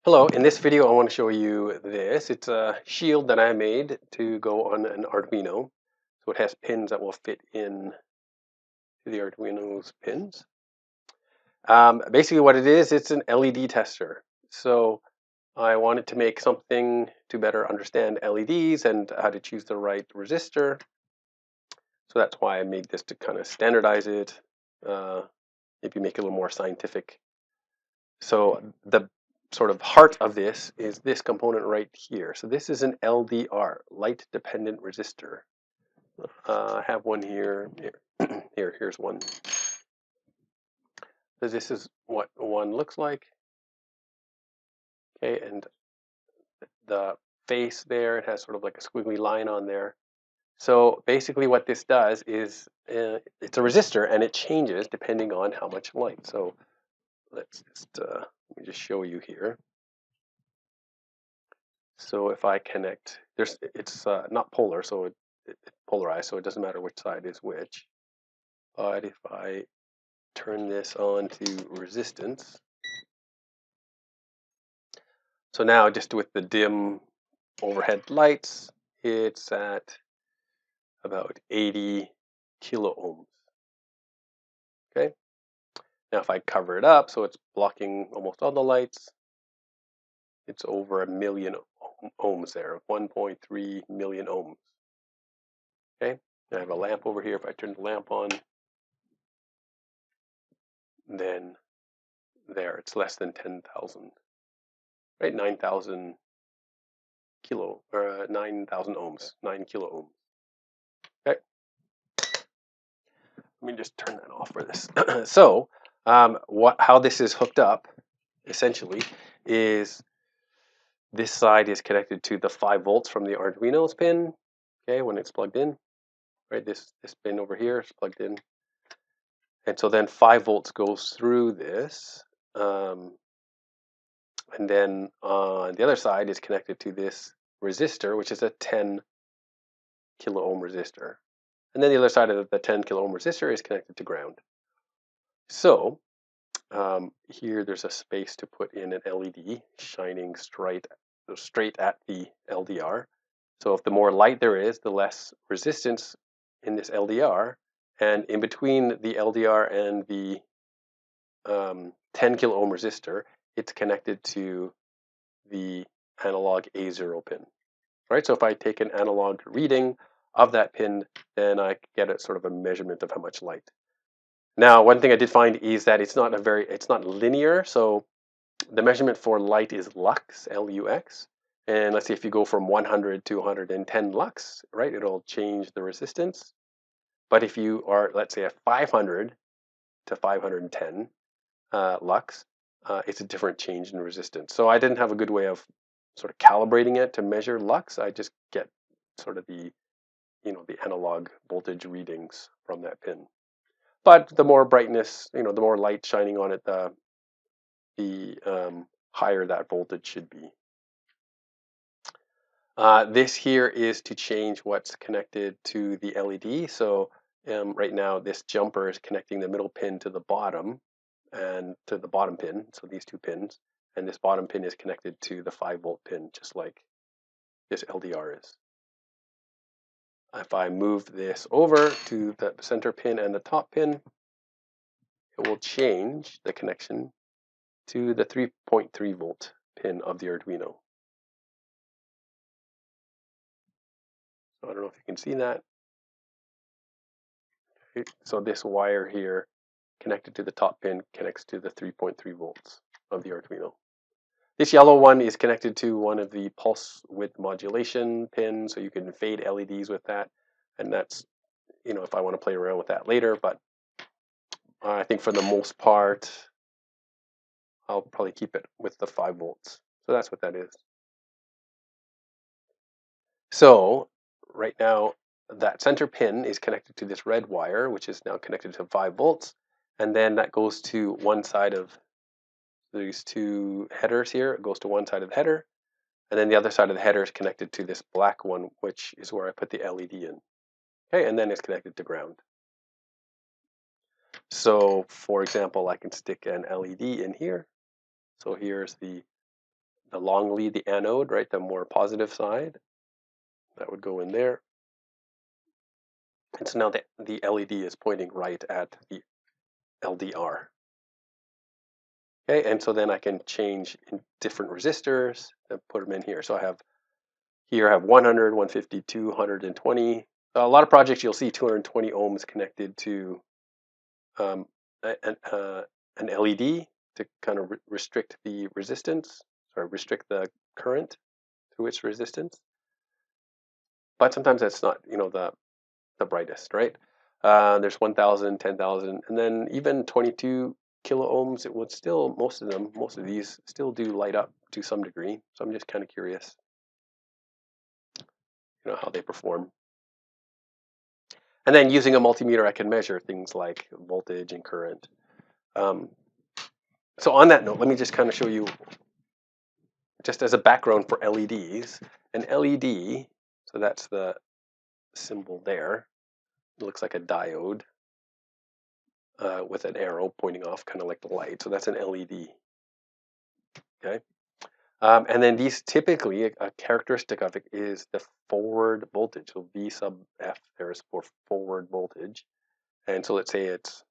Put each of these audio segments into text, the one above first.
Hello, in this video I want to show you this. It's a shield that I made to go on an Arduino. So it has pins that will fit in to the Arduino's pins. Basically what it is, it's an LED tester. So I wanted to make something to better understand LEDs and how to choose the right resistor. So that's why I made this to kind of standardize it, maybe make it a little more scientific. So the sort of heart of this is this component right here. So this is an LDR, light dependent resistor. I have one here. Here's one. So this is what one looks like. Okay, and the face there, it has sort of like a squiggly line on there. So basically what this does is it's a resistor and it changes depending on how much light. So let me just show you here. So if I connect, it's not polar, so it's polarized, so it doesn't matter which side is which. But if I turn this on to resistance, so now just with the dim overhead lights, it's at about 80 kilo ohms. Okay. Now if I cover it up, so it's blocking almost all the lights, it's over a million ohms there, 1.3 million ohms. Okay. I have a lamp over here. If I turn the lamp on, then there it's less than 10,000, right? 9,000 kilo or 9,000 ohms, 9 kilo ohms. Okay, let me just turn that off for this. So how this is hooked up essentially is this side is connected to the 5 volts from the Arduino's pin. Okay, when it's plugged in, right? This pin over here is plugged in, and so then 5 volts goes through this. And then on the other side is connected to this resistor, which is a 10 kilo ohm resistor. And then the other side of the 10 kilo ohm resistor is connected to ground. So here there's a space to put in an LED shining straight at the LDR. So if the more light there is, the less resistance in this LDR. And in between the LDR and the 10 kilo ohm resistor, it's connected to the analog A0 pin. Right, so if I take an analog reading of that pin, then I get a sort of a measurement of how much light. Now, one thing I did find is that it's not linear. So the measurement for light is lux, L-U-X. And let's see, if you go from 100 to 110 lux, right, it'll change the resistance. But if you are, let's say, at 500 to 510 lux, it's a different change in resistance. So I didn't have a good way of sort of calibrating it to measure lux. I just get sort of the analog voltage readings from that pin. But the more brightness, the more light shining on it, the higher that voltage should be. This here is to change what's connected to the LED. So right now this jumper is connecting the middle pin to the bottom and to the bottom pin. So these two pins, and this bottom pin is connected to the 5-volt pin, just like this LDR is. If I move this over to the center pin and the top pin, it will change the connection to the 3.3 volt pin of the Arduino. So I don't know if you can see that. So this wire here connected to the top pin connects to the 3.3 volts of the Arduino. This yellow one is connected to one of the pulse width modulation pins, so you can fade LEDs with that. And that's, if I want to play around with that later, but I think for the most part, I'll probably keep it with the 5 volts. So that's what that is. So right now, that center pin is connected to this red wire, which is now connected to 5 volts. And then that goes to one side of these two headers here. It goes to one side of the header. And then the other side of the header is connected to this black one, which is where I put the LED in. Okay, and then it's connected to ground. So for example, I can stick an LED in here. So here's the the long lead, the anode, right, the more positive side, that would go in there. And so now the LED is pointing right at the LDR. Okay, and so then I can change in different resistors and put them in here. So I have 100, 150, 220. A lot of projects you'll see 220 ohms connected to an LED to kind of restrict the resistance, or restrict the current to its resistance. But sometimes that's not, the brightest, right? There's 1,000, 10,000, and then even 22 kilo ohms. It would still, most of these still do light up to some degree. So I'm just kind of curious, how they perform. And then using a multimeter, I can measure things like voltage and current. So on that note, let me just kind of show you, just as a background for LEDs, an LED, so that's the symbol there. It looks like a diode with an arrow pointing off, kind of like the light. So that's an LED. Okay. And then these typically, a characteristic of it is the forward voltage. So V sub F there is for forward voltage. And so let's say it's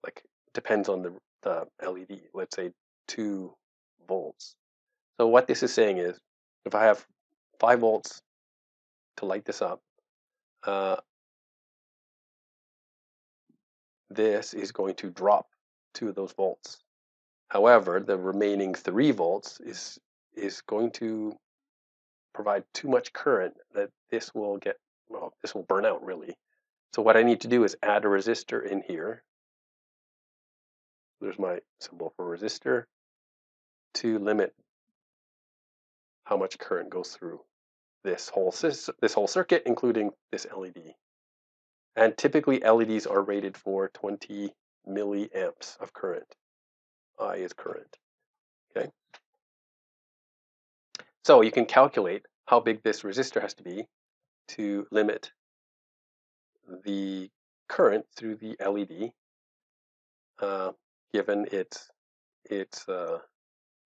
like, depends on the LED, let's say 2 volts. So what this is saying is, if I have 5 volts to light this up, this is going to drop 2 of those volts. However, the remaining 3 volts is going to provide too much current that this will burn out really. So what I need to do is add a resistor in here. There's my symbol for resistor to limit how much current goes through this whole circuit, including this LED. And typically LEDs are rated for 20 milliamps of current. I is current. Okay. So you can calculate how big this resistor has to be to limit the current through the LED, given its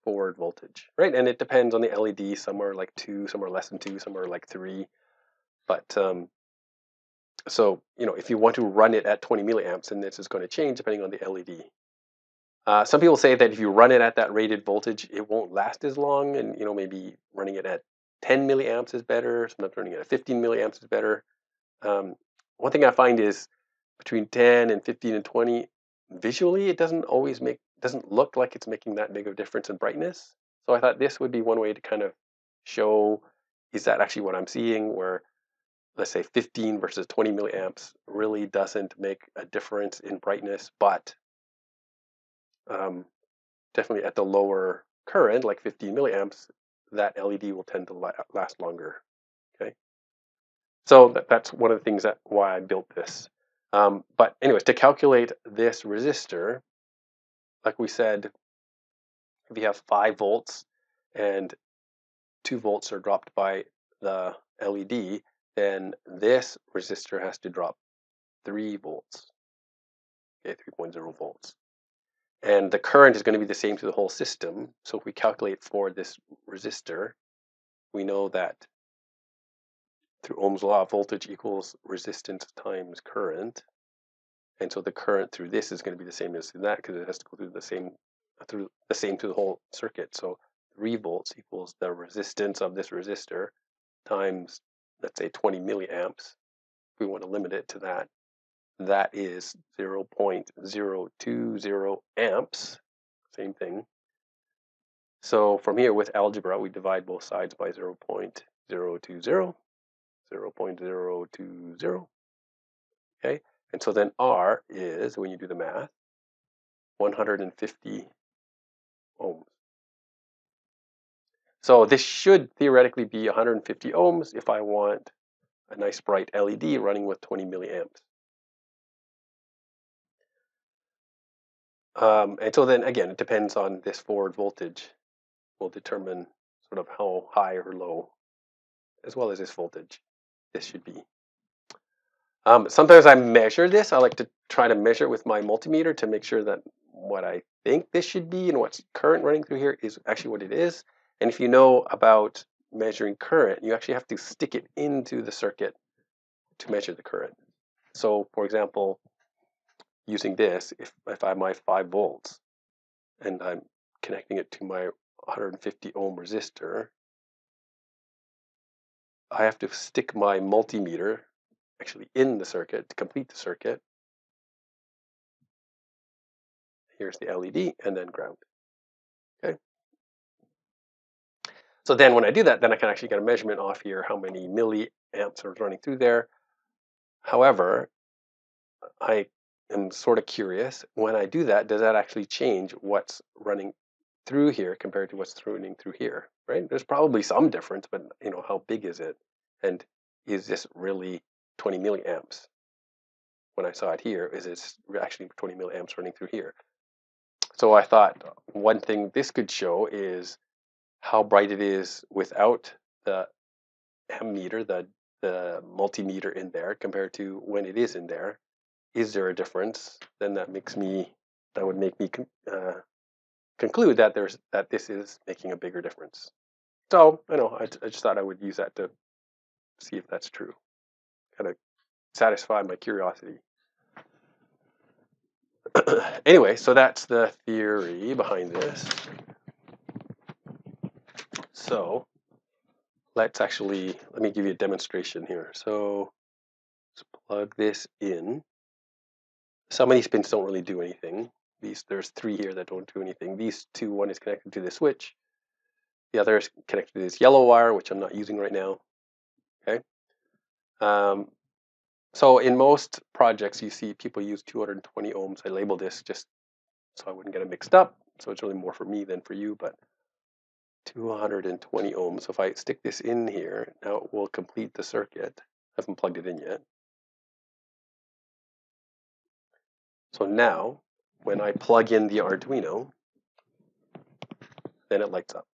forward voltage, right? And it depends on the LED. Some are like 2, some are less than 2, some are like 3. But so if you want to run it at 20 milliamps, then this is going to change depending on the LED. Some people say that if you run it at that rated voltage, it won't last as long, and maybe running it at 10 milliamps is better. Sometimes running it at 15 milliamps is better. One thing I find is between 10 and 15 and 20, visually it doesn't look like it's making that big of a difference in brightness. So I thought this would be one way to kind of show, is that actually what I'm seeing, where let's say 15 versus 20 milliamps really doesn't make a difference in brightness, but definitely at the lower current, like 15 milliamps, that LED will tend to last longer. Okay, so that's one of the things why I built this. But anyways, to calculate this resistor, like we said, if you have 5 volts and 2 volts are dropped by the LED, then this resistor has to drop 3 volts. Okay, 3.0 volts. And the current is going to be the same to the whole system. So if we calculate for this resistor, we know that through Ohm's law, voltage equals resistance times current. And so the current through this is going to be the same as that, because it has to go through the same to the whole circuit. So 3 volts equals the resistance of this resistor times, let's say, 20 milliamps. If we want to limit it to that, that is 0.020 amps. Same thing. So from here, with algebra, we divide both sides by 0.020, 0.020. Okay, and so then R is, when you do the math, 150 ohms. So this should theoretically be 150 ohms if I want a nice bright LED running with 20 milliamps. And so then again, it depends on this forward voltage will determine sort of how high or low, as well as this voltage, this should be. Sometimes I measure this. I like to try to measure with my multimeter to make sure that what I think this should be and what's current running through here is actually what it is. And if you know about measuring current, you actually have to stick it into the circuit to measure the current. So for example, using this, if I have my 5 volts and I'm connecting it to my 150 ohm resistor, I have to stick my multimeter actually in the circuit to complete the circuit. Here's the LED and then ground. Okay. So then when I do that, then I can actually get a measurement off here, how many milliamps are running through there. However, I am sort of curious, when I do that, does that actually change what's running through here compared to what's running through here, right? There's probably some difference, but how big is it? And is this really 20 milliamps? When I saw it here, is it actually 20 milliamps running through here? So I thought one thing this could show is how bright it is without the ammeter, the multimeter in there compared to when it is in there. Is there a difference? Then that would make me conclude that this is making a bigger difference. So I just thought I would use that to see if that's true, kind of satisfy my curiosity. Anyway, so that's the theory behind this. So let me give you a demonstration here. So let's plug this in. Some of these pins don't really do anything. There's 3 here that don't do anything. These two, one is connected to the switch. The other is connected to this yellow wire, which I'm not using right now. Okay. So in most projects, you see people use 220 ohms. I labeled this just so I wouldn't get it mixed up. So it's really more for me than for you, but 220 ohms. So if I stick this in here, now it will complete the circuit. I haven't plugged it in yet. So now, when I plug in the Arduino, then it lights up.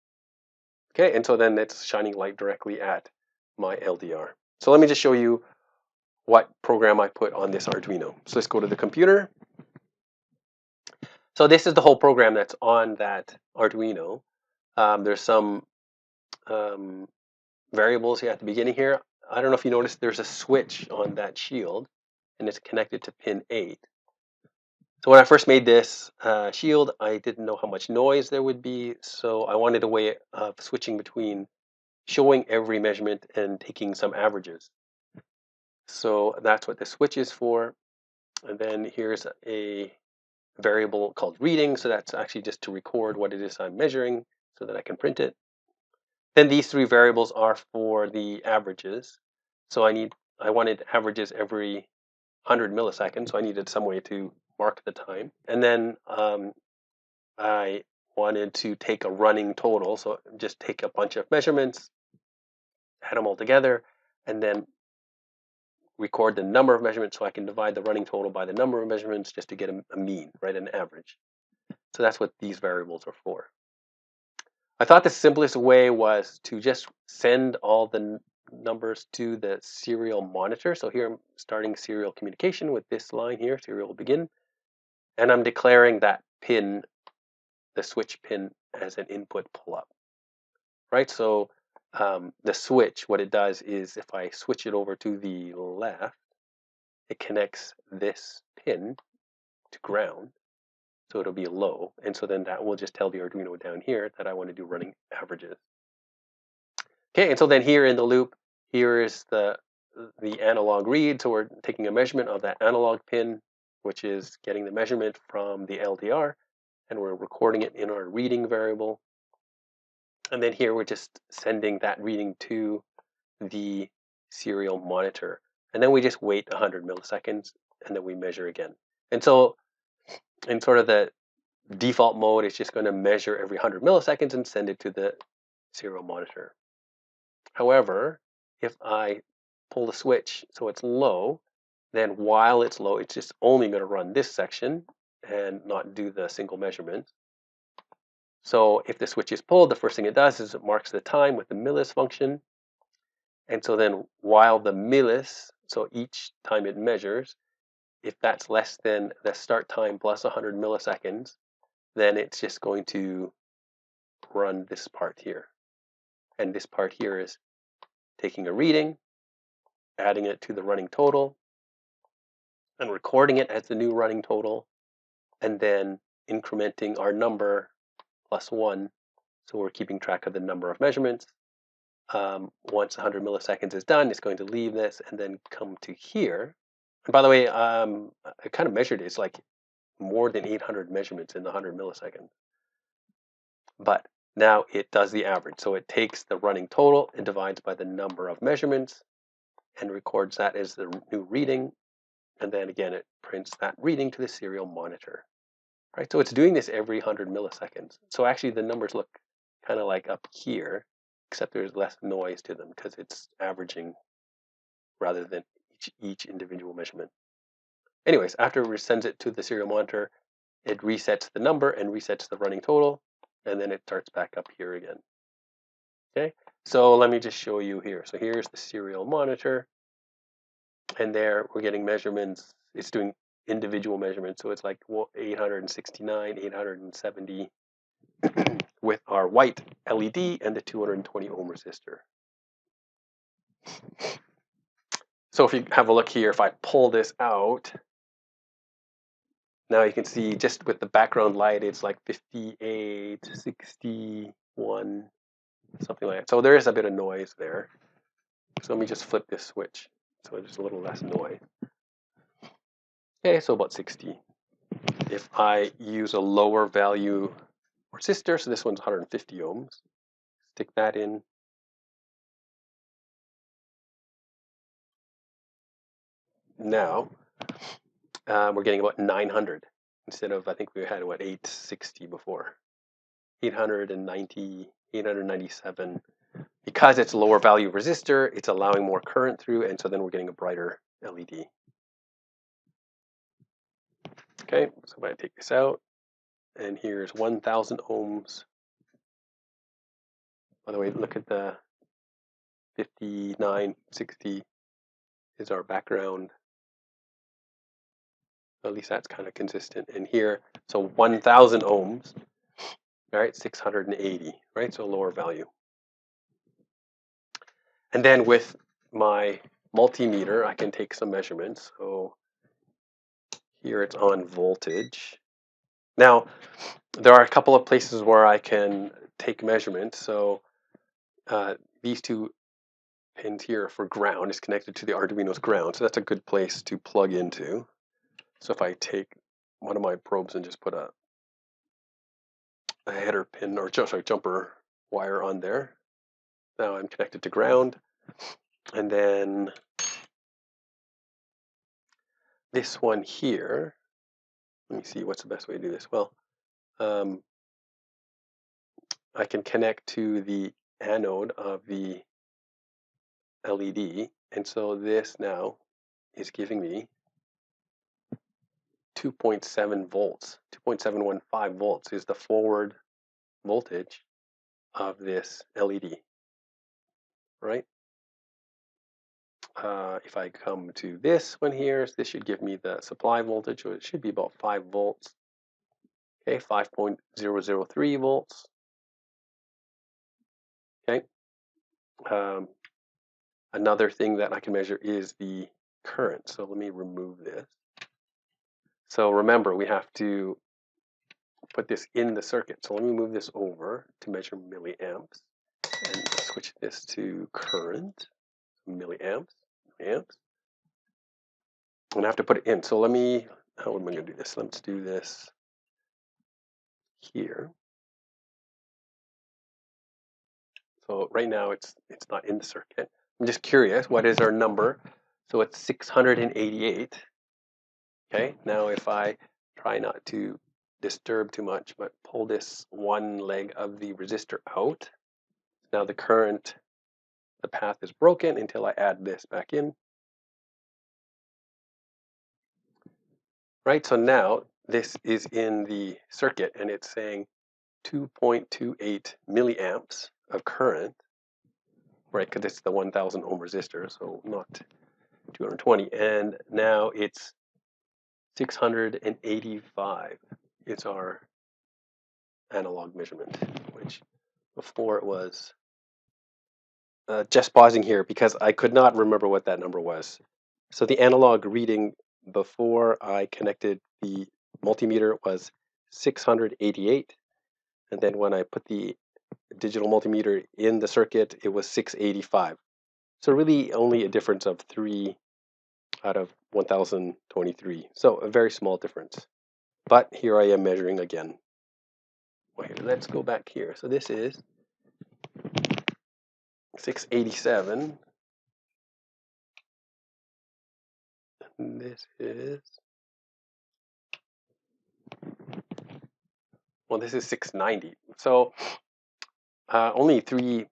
Okay, and so then it's shining light directly at my LDR. So let me just show you what program I put on this Arduino. So let's go to the computer. So this is the whole program that's on that Arduino. There's some variables here at the beginning here. I don't know if you noticed there's a switch on that shield and it's connected to pin 8. So when I first made this shield, I didn't know how much noise there would be. So I wanted a way of switching between showing every measurement and taking some averages. So that's what the switch is for. And then here's a variable called reading. So that's actually just to record what it is I'm measuring so that I can print it. Then these 3 variables are for the averages. So I wanted averages every 100 milliseconds. So I needed some way to mark the time. And then I wanted to take a running total. So just take a bunch of measurements, add them all together, and then record the number of measurements so I can divide the running total by the number of measurements just to get a mean, right, an average. So that's what these variables are for. I thought the simplest way was to just send all the numbers to the serial monitor. So here I'm starting serial communication with this line here, serial begin, and I'm declaring that pin, the switch pin, as an input pull-up, right? So the switch, what it does is if I switch it over to the left, it connects this pin to ground, so it'll be low, and so then that will just tell the Arduino down here that I want to do running averages. Okay, and so then here in the loop, here is the analog read, so we're taking a measurement of that analog pin, which is getting the measurement from the LDR, and we're recording it in our reading variable. And then here we're just sending that reading to the serial monitor. And then we just wait 100 milliseconds, and then we measure again. And so in sort of the default mode, it's just going to measure every 100 milliseconds and send it to the serial monitor. However, if I pull the switch so it's low, then while it's low, it's just only going to run this section and not do the single measurement. So if the switch is pulled, the first thing it does is it marks the time with the millis function. And so then while the millis, so each time it measures, if that's less than the start time plus 100 milliseconds, then it's just going to run this part here. And this part here is taking a reading, adding it to the running total, and recording it as the new running total, and then incrementing our number plus 1. So we're keeping track of the number of measurements. Once 100 milliseconds is done, it's going to leave this and then come to here. And by the way, I kind of measured it. It's like more than 800 measurements in the 100 milliseconds. But now it does the average. So it takes the running total and divides by the number of measurements and records that as the new reading. And then again, it prints that reading to the serial monitor. Right? So it's doing this every 100 milliseconds. So actually the numbers look kind of like up here, except there's less noise to them because it's averaging rather than each individual measurement. Anyways, after it sends it to the serial monitor, it resets the number and resets the running total, and then it starts back up here again. Okay, so let me just show you here. So here's the serial monitor, and there we're getting measurements. It's doing individual measurements, so it's like 869, 870 with our white LED and the 220 ohm resistor. So if you have a look here, if I pull this out, now you can see just with the background light, it's like 58, 61, something like that. So there is a bit of noise there. So let me just flip this switch. So there's a little less noise. Okay, so about 60. If I use a lower value resistor, so this one's 150 ohms, stick that in. Now, we're getting about 900 instead of, I think we had, what, 860 before. 890, 897. Because it's a lower value resistor, it's allowing more current through, and so then we're getting a brighter LED. Okay, so if I take this out, and here's 1000 ohms. By the way, look at the 5960 is our background. At least that's kind of consistent. And here, so 1000 ohms, all right, 680, right? So lower value. And then with my multimeter, I can take some measurements. So here it's on voltage. Now, there are a couple of places where I can take measurements. So these two pins here for ground is connected to the Arduino's ground. So that's a good place to plug into. So if I take one of my probes and just put a header pin or jumper wire on there, now I'm connected to ground. And then this one here, let me see what's the best way to do this. Well, I can connect to the anode of the LED, and so this now is giving me 2.7 volts. 2.715 volts is the forward voltage of this LED, right? If I come to this one here, this should give me the supply voltage, so it should be about 5 volts. Okay, 5.003 volts. Okay. Another thing that I can measure is the current. So let me remove this. So remember, we have to put this in the circuit. So let me move this over to measure milliamps and switch this to current, milliamps, amps. And I have to put it in. So let me, how am I going to do this? Let's do this here. So right now it's not in the circuit. I'm just curious, what is our number? So it's 688. Okay, now if I try not to disturb too much, but pull this one leg of the resistor out, now the current, the path is broken until I add this back in. Right, so now this is in the circuit and it's saying 2.28 milliamps of current, right, because it's the 1000 ohm resistor, so not 220, and now it's 685 is our analog measurement, which before it was just pausing here because I could not remember what that number was. So the analog reading before I connected the multimeter was 688, and then when I put the digital multimeter in the circuit, it was 685. So really only a difference of 3 out of 1023. So a very small difference. But here I am measuring again. Wait, let's go back here. So this is 687. And this is, well, this is 690. So only three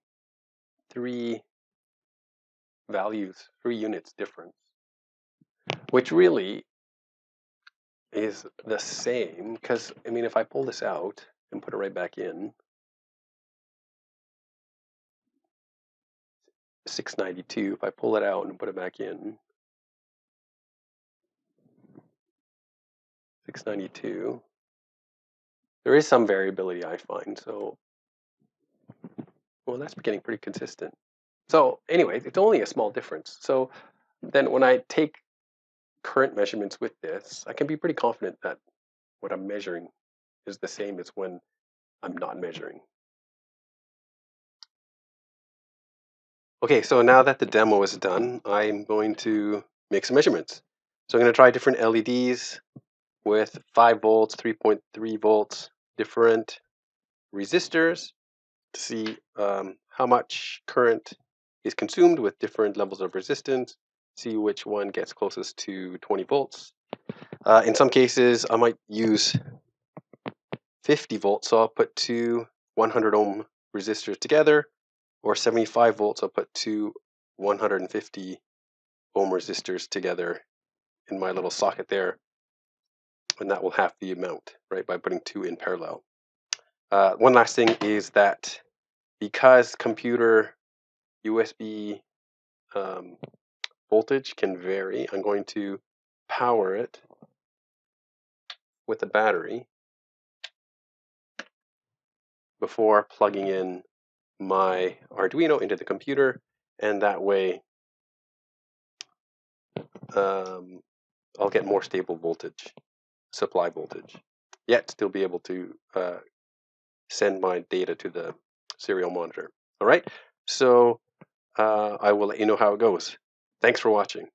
values, 3 units difference, which really is the same because, I mean, if I pull this out and put it right back in, 692, if I pull it out and put it back in, 692, there is some variability I find. So, well, that's getting pretty consistent. So anyway, it's only a small difference. So then when I take current measurements with this, I can be pretty confident that what I'm measuring is the same as when I'm not measuring. Okay, so now that the demo is done, I'm going to make some measurements. So I'm going to try different LEDs with 5 volts, 3.3 volts, different resistors to see how much current is consumed with different levels of resistance, see which one gets closest to 20 volts. In some cases, I might use 50 volts, so I'll put two 100 ohm resistors together, or 75 volts, I'll put two 150 ohm resistors together in my little socket there, and that will half the amount, right, by putting two in parallel. One last thing is that because computer USB voltage can vary, I'm going to power it with a battery before plugging in my Arduino into the computer, and that way I'll get more stable voltage, supply voltage, yet still be able to send my data to the serial monitor. All right, so I will let you know how it goes. Thanks for watching.